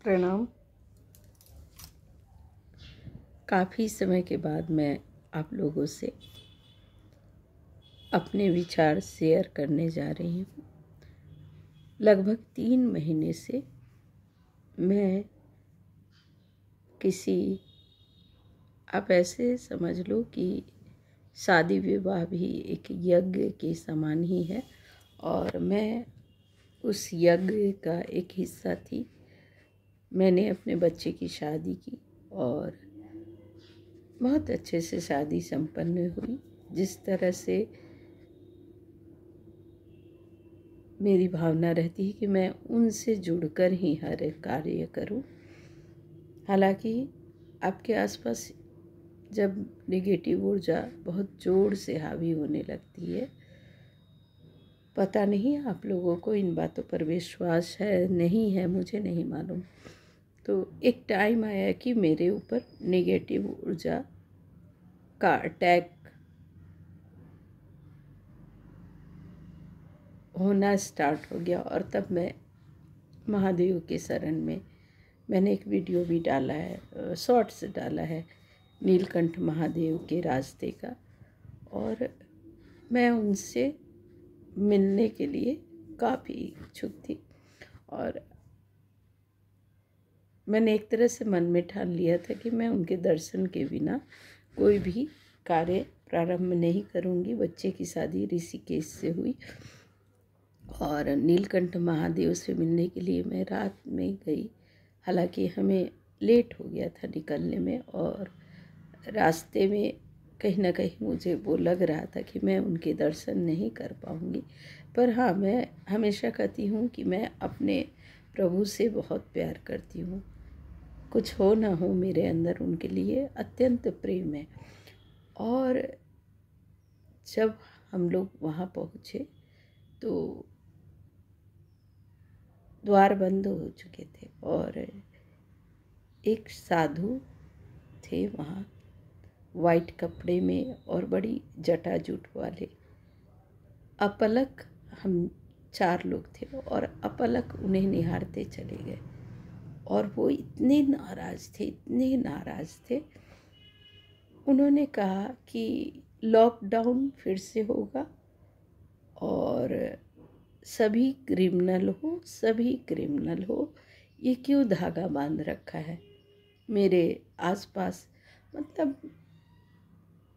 प्रणाम। काफ़ी समय के बाद मैं आप लोगों से अपने विचार शेयर करने जा रही हूँ। लगभग 3 महीने से मैं आप ऐसे समझ लो कि शादी विवाह भी एक यज्ञ के समान ही है और मैं उस यज्ञ का एक हिस्सा थी। मैंने अपने बच्चे की शादी की और बहुत अच्छे से शादी संपन्न हुई। जिस तरह से मेरी भावना रहती है कि मैं उनसे जुड़कर ही हर एक कार्य करूं। हालांकि आपके आसपास जब नेगेटिव ऊर्जा बहुत ज़ोर से हावी होने लगती है, पता नहीं आप लोगों को इन बातों पर विश्वास है नहीं है, मुझे नहीं मालूम। तो एक टाइम आया कि मेरे ऊपर नेगेटिव ऊर्जा का अटैक होना स्टार्ट हो गया और तब मैं महादेव के शरण में मैंने एक वीडियो भी डाला है, शॉर्ट्स डाला है नीलकंठ महादेव के रास्ते का, और मैं उनसे मिलने के लिए काफ़ी इच्छुक थी। और मैंने एक तरह से मन में ठान लिया था कि मैं उनके दर्शन के बिना कोई भी कार्य प्रारंभ नहीं करूँगी। बच्चे की शादी ऋषिकेश से हुई और नीलकंठ महादेव से मिलने के लिए मैं रात में गई। हालांकि हमें लेट हो गया था निकलने में और रास्ते में कहीं ना कहीं मुझे वो लग रहा था कि मैं उनके दर्शन नहीं कर पाऊँगी। पर हाँ, मैं हमेशा कहती हूँ कि मैं अपने प्रभु से बहुत प्यार करती हूँ। कुछ हो ना हो, मेरे अंदर उनके लिए अत्यंत प्रेम है। और जब हम लोग वहाँ पहुँचे तो द्वार बंद हो चुके थे और एक साधु थे वहाँ वाइट कपड़े में और बड़ी जटाजूट वाले। अपलक हम 4 लोग थे और अपलक उन्हें निहारते चले गए और वो इतने नाराज़ थे। उन्होंने कहा कि लॉकडाउन फिर से होगा और सभी क्रिमिनल हो, ये क्यों धागा बांध रखा है मेरे आसपास। मतलब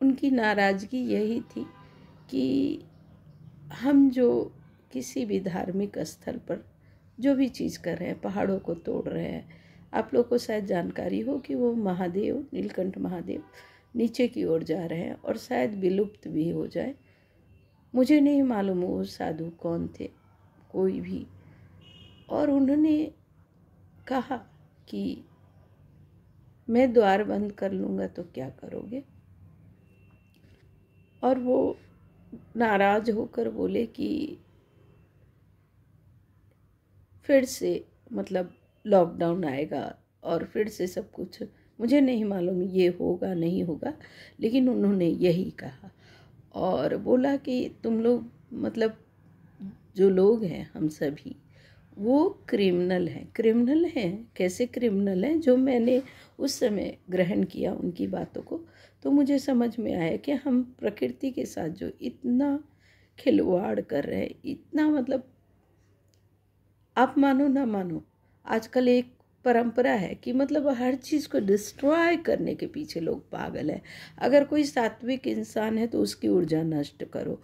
उनकी नाराज़गी यही थी कि हम जो किसी भी धार्मिक स्थल पर जो भी चीज़ कर रहे हैं, पहाड़ों को तोड़ रहे हैं। आप लोग को शायद जानकारी हो कि वो महादेव, नीलकंठ महादेव नीचे की ओर जा रहे हैं और शायद विलुप्त भी हो जाए। मुझे नहीं मालूम वो साधु कौन थे, कोई भी। और उन्होंने कहा कि मैं द्वार बंद कर लूँगा तो क्या करोगे। और वो नाराज़ होकर बोले कि फिर से मतलब लॉकडाउन आएगा और फिर से सब कुछ, मुझे नहीं मालूम ये होगा नहीं होगा, लेकिन उन्होंने यही कहा और बोला कि तुम लोग मतलब जो लोग हैं हम सभी वो क्रिमिनल हैं। कैसे क्रिमिनल हैं? जो मैंने उस समय ग्रहण किया उनकी बातों को, तो मुझे समझ में आया कि हम प्रकृति के साथ जो इतना खिलवाड़ कर रहे हैं, इतना मतलब आप मानो ना मानो, आजकल एक परंपरा है कि मतलब हर चीज़ को डिस्ट्रॉय करने के पीछे लोग पागल हैं। अगर कोई सात्विक इंसान है तो उसकी ऊर्जा नष्ट करो।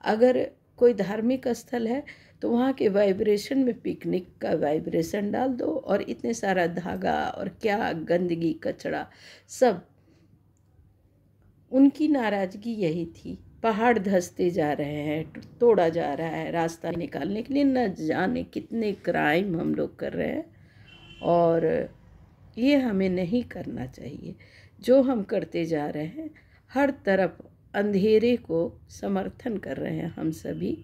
अगर कोई धार्मिक स्थल है तो वहाँ के वाइब्रेशन में पिकनिक का वाइब्रेशन डाल दो और इतने सारा धागा और क्या गंदगी कचरा सब। उनकी नाराज़गी यही थी। पहाड़ धंसते जा रहे हैं, तोड़ा जा रहा है रास्ता निकालने के लिए, न जाने कितने क्राइम हम लोग कर रहे हैं और ये हमें नहीं करना चाहिए। जो हम करते जा रहे हैं, हर तरफ अंधेरे को समर्थन कर रहे हैं हम सभी।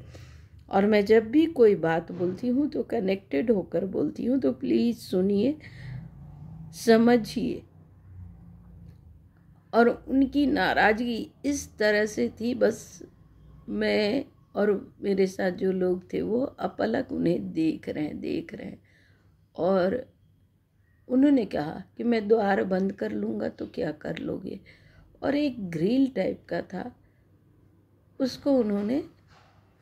और मैं जब भी कोई बात बोलती हूँ तो कनेक्टेड होकर बोलती हूँ, तो प्लीज़ सुनिए, समझिए। और उनकी नाराज़गी इस तरह से थी, बस मैं और मेरे साथ जो लोग थे वो अपलक उन्हें देख रहे हैं और उन्होंने कहा कि मैं द्वार बंद कर लूँगा तो क्या कर लोगे, और एक ग्रिल टाइप का था, उसको उन्होंने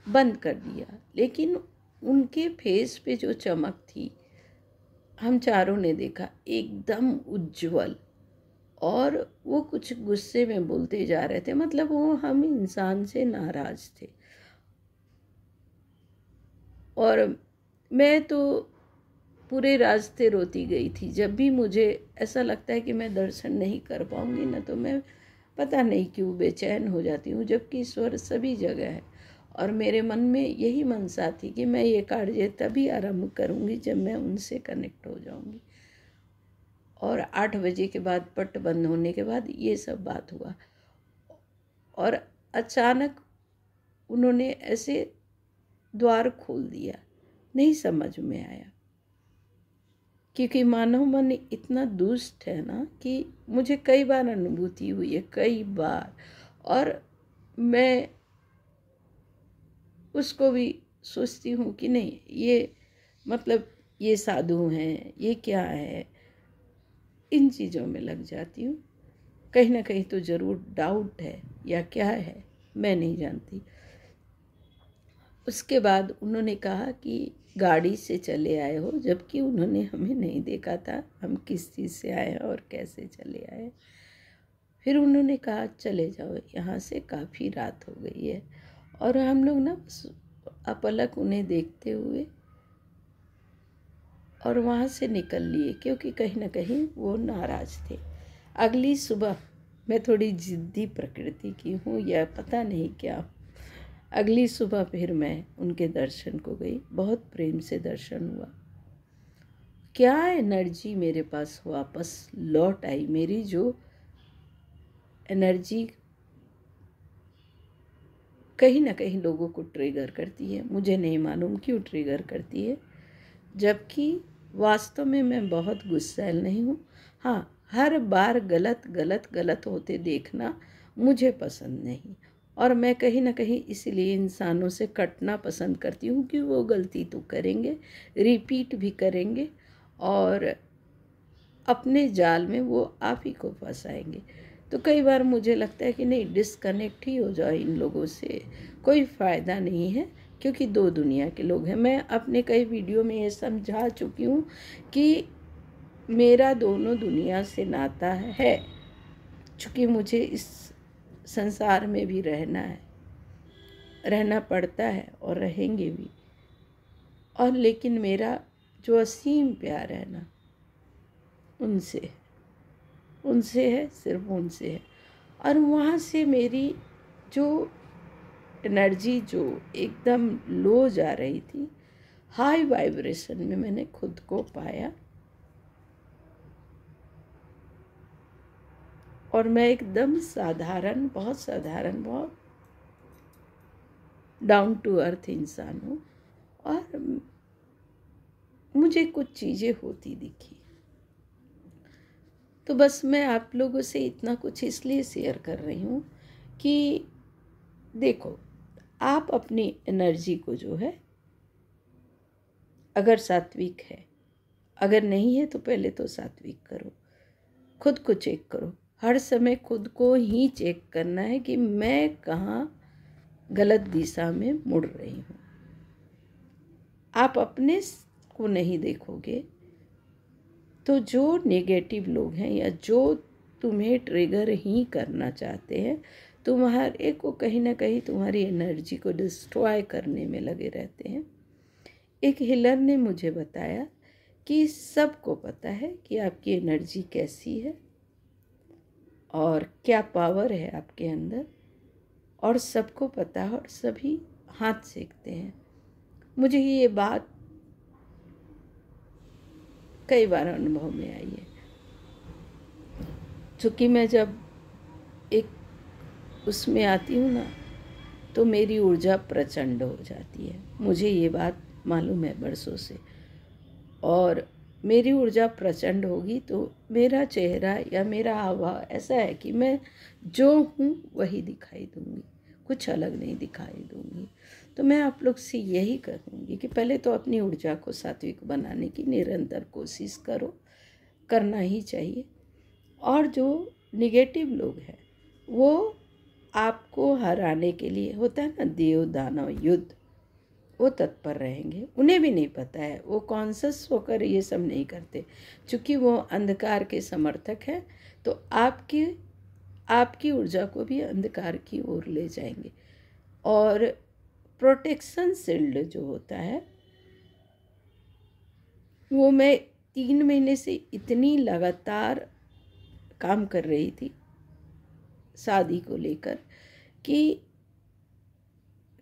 बंद कर दिया। लेकिन उनके फेस पे जो चमक थी, हम चारों ने देखा, एकदम उज्जवल। और वो कुछ गुस्से में बोलते जा रहे थे, मतलब वो हम इंसान से नाराज थे। और मैं तो पूरे रास्ते रोती गई थी। जब भी मुझे ऐसा लगता है कि मैं दर्शन नहीं कर पाऊंगी ना, तो मैं पता नहीं क्यों बेचैन हो जाती हूँ, जबकि ईश्वर सभी जगह है। और मेरे मन में यही मनसा थी कि मैं ये कार्य तभी आरंभ करूँगी जब मैं उनसे कनेक्ट हो जाऊँगी। और 8 बजे के बाद, पट बंद होने के बाद, ये सब बात हुआ। और अचानक उन्होंने ऐसे द्वार खोल दिया, नहीं समझ में आया, क्योंकि मानव मन इतना दुष्ट है ना कि मुझे कई बार अनुभूति हुई है, कई बार। और मैं उसको भी सोचती हूँ कि नहीं, ये मतलब ये साधु हैं, ये क्या है, इन चीज़ों में लग जाती हूँ। कहीं ना कहीं तो ज़रूर डाउट है या क्या है, मैं नहीं जानती। उसके बाद उन्होंने कहा कि गाड़ी से चले आए हो, जबकि उन्होंने हमें नहीं देखा था हम किस चीज़ से आए हैं और कैसे चले आए। फिर उन्होंने कहा चले जाओ यहाँ से, काफ़ी रात हो गई है। और हम लोग ना अपलक उन्हें देखते हुए और वहाँ से निकल लिए, क्योंकि कहीं ना कहीं वो नाराज़ थे। अगली सुबह, मैं थोड़ी ज़िद्दी प्रकृति की हूँ या पता नहीं क्या, अगली सुबह फिर मैं उनके दर्शन को गई। बहुत प्रेम से दर्शन हुआ। क्या एनर्जी मेरे पास वापस लौट आई। मेरी जो एनर्जी कहीं ना कहीं लोगों को ट्रिगर करती है, मुझे नहीं मालूम क्यों ट्रिगर करती है, जबकि वास्तव में मैं बहुत गुस्सैल नहीं हूँ। हाँ, हर बार गलत गलत गलत होते देखना मुझे पसंद नहीं। और मैं कहीं ना कहीं इसलिए इंसानों से कटना पसंद करती हूँ कि वो गलती तो करेंगे, रिपीट भी करेंगे, और अपने जाल में वो आप ही को फंसाएंगे। तो कई बार मुझे लगता है कि नहीं, डिस्कनेक्ट ही हो जाओ इन लोगों से, कोई फ़ायदा नहीं है, क्योंकि दो दुनिया के लोग हैं। मैं अपने कई वीडियो में ये समझा चुकी हूँ कि मेरा दोनों दुनिया से नाता है, चूँकि मुझे इस संसार में भी रहना है, रहना पड़ता है और रहेंगे भी। और लेकिन मेरा जो असीम प्यार है ना, उनसे उनसे है, सिर्फ उनसे है। और वहाँ से मेरी जो एनर्जी जो एकदम लो जा रही थी, हाई वाइब्रेशन में मैंने खुद को पाया। और मैं एकदम साधारण, बहुत डाउन टू अर्थ इंसान हूँ। और मुझे कुछ चीज़ें होती दिखी। तो बस मैं आप लोगों से इतना कुछ इसलिए शेयर कर रही हूँ कि देखो, आप अपनी एनर्जी को जो है, अगर सात्विक है, अगर नहीं है तो पहले तो सात्विक करो, खुद को चेक करो। हर समय खुद को ही चेक करना है कि मैं कहाँ गलत दिशा में मुड़ रही हूँ। आप अपने को नहीं देखोगे तो जो नेगेटिव लोग हैं या जो तुम्हें ट्रिगर ही करना चाहते हैं, तुम्हारे को कहीं ना कहीं तुम्हारी एनर्जी को डिस्ट्रॉय करने में लगे रहते हैं। एक हीलर ने मुझे बताया कि सबको पता है कि आपकी एनर्जी कैसी है और क्या पावर है आपके अंदर, और सबको पता है और सभी हाथ सेकते हैं। मुझे ये बात कई बार अनुभव में आई है, क्योंकि मैं जब एक उसमें आती हूँ ना, तो मेरी ऊर्जा प्रचंड हो जाती है। मुझे ये बात मालूम है बरसों से। और मेरी ऊर्जा प्रचंड होगी तो मेरा चेहरा या मेरा हाव ऐसा है कि मैं जो हूँ वही दिखाई दूँगी, कुछ अलग नहीं दिखाई दूँगी। तो मैं आप लोग से यही कहूँगी कि पहले तो अपनी ऊर्जा को सात्विक बनाने की निरंतर कोशिश करो। करना ही चाहिए। और जो निगेटिव लोग हैं वो आपको हराने के लिए, होता है ना देव दानव युद्ध, वो तत्पर रहेंगे। उन्हें भी नहीं पता है, वो कॉन्शस होकर ये सब नहीं करते, क्योंकि वो अंधकार के समर्थक हैं। तो आपकी ऊर्जा को भी अंधकार की ओर ले जाएंगे। और प्रोटेक्शन शील्ड जो होता है वो मैं 3 महीने से इतनी लगातार काम कर रही थी शादी को लेकर कि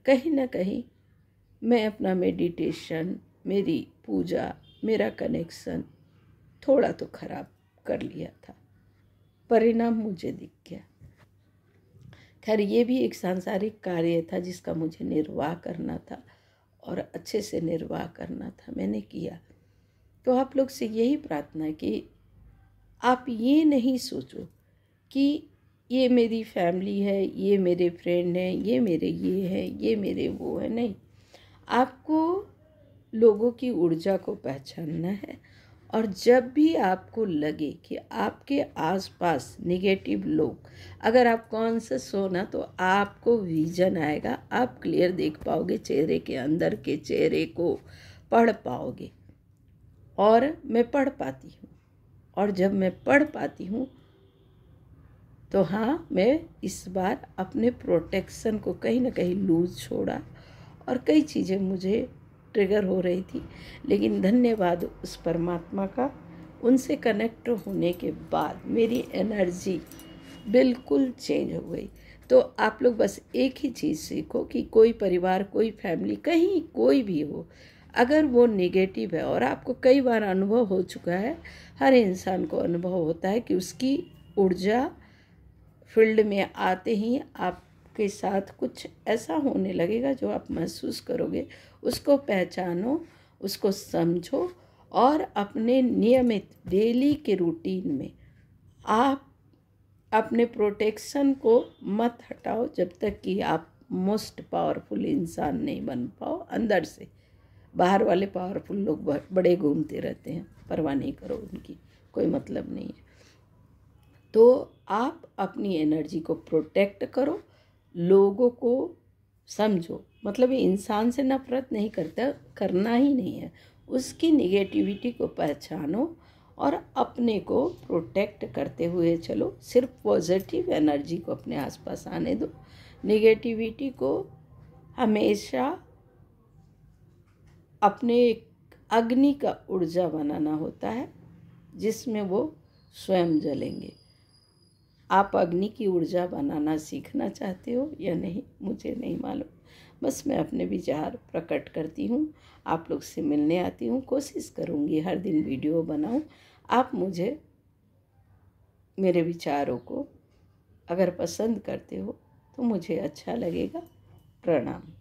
कहीं ना कहीं मैं अपना मेडिटेशन, मेरी पूजा, मेरा कनेक्शन थोड़ा तो खराब कर लिया था। परिणाम मुझे दिख गया। खैर ये भी एक सांसारिक कार्य था जिसका मुझे निर्वाह करना था और अच्छे से निर्वाह करना था, मैंने किया। तो आप लोग से यही प्रार्थना है कि आप ये नहीं सोचो कि ये मेरी फैमिली है, ये मेरे फ्रेंड हैं, ये मेरे ये हैं, ये मेरे वो है। नहीं, आपको लोगों की ऊर्जा को पहचानना है। और जब भी आपको लगे कि आपके आसपास नेगेटिव लोग, अगर आप कॉन्शियस हो ना, तो आपको विजन आएगा, आप क्लियर देख पाओगे, चेहरे के अंदर के चेहरे को पढ़ पाओगे। और मैं पढ़ पाती हूँ, और जब मैं पढ़ पाती हूँ तो हाँ, मैं इस बार अपने प्रोटेक्शन को कहीं ना कहीं लूज छोड़ा और कई चीज़ें मुझे ट्रिगर हो रही थी। लेकिन धन्यवाद उस परमात्मा का, उनसे कनेक्ट होने के बाद मेरी एनर्जी बिल्कुल चेंज हो गई। तो आप लोग बस एक ही चीज़ सीखो कि कोई परिवार, कोई फैमिली, कहीं कोई भी हो, अगर वो नेगेटिव है, और आपको कई बार अनुभव हो चुका है, हर इंसान को अनुभव होता है कि उसकी ऊर्जा फील्ड में आते ही आपके साथ कुछ ऐसा होने लगेगा जो आप महसूस करोगे। उसको पहचानो, उसको समझो, और अपने नियमित डेली के रूटीन में आप अपने प्रोटेक्शन को मत हटाओ जब तक कि आप मोस्ट पावरफुल इंसान नहीं बन पाओ अंदर से। बाहर वाले पावरफुल लोग बड़े घूमते रहते हैं, परवाह नहीं करो उनकी, कोई मतलब नहीं है। तो आप अपनी एनर्जी को प्रोटेक्ट करो, लोगों को समझो। मतलब ये इंसान से नफरत नहीं करना ही नहीं है, उसकी निगेटिविटी को पहचानो और अपने को प्रोटेक्ट करते हुए चलो। सिर्फ पॉजिटिव एनर्जी को अपने आसपास आने दो। निगेटिविटी को हमेशा अपने एक अग्नि का ऊर्जा बनाना होता है जिसमें वो स्वयं जलेंगे। आप अग्नि की ऊर्जा बनाना सीखना चाहते हो या नहीं, मुझे नहीं मालूम। बस मैं अपने विचार प्रकट करती हूँ, आप लोग से मिलने आती हूँ। कोशिश करूँगी हर दिन वीडियो बनाऊँ। आप मुझे, मेरे विचारों को अगर पसंद करते हो तो मुझे अच्छा लगेगा। प्रणाम।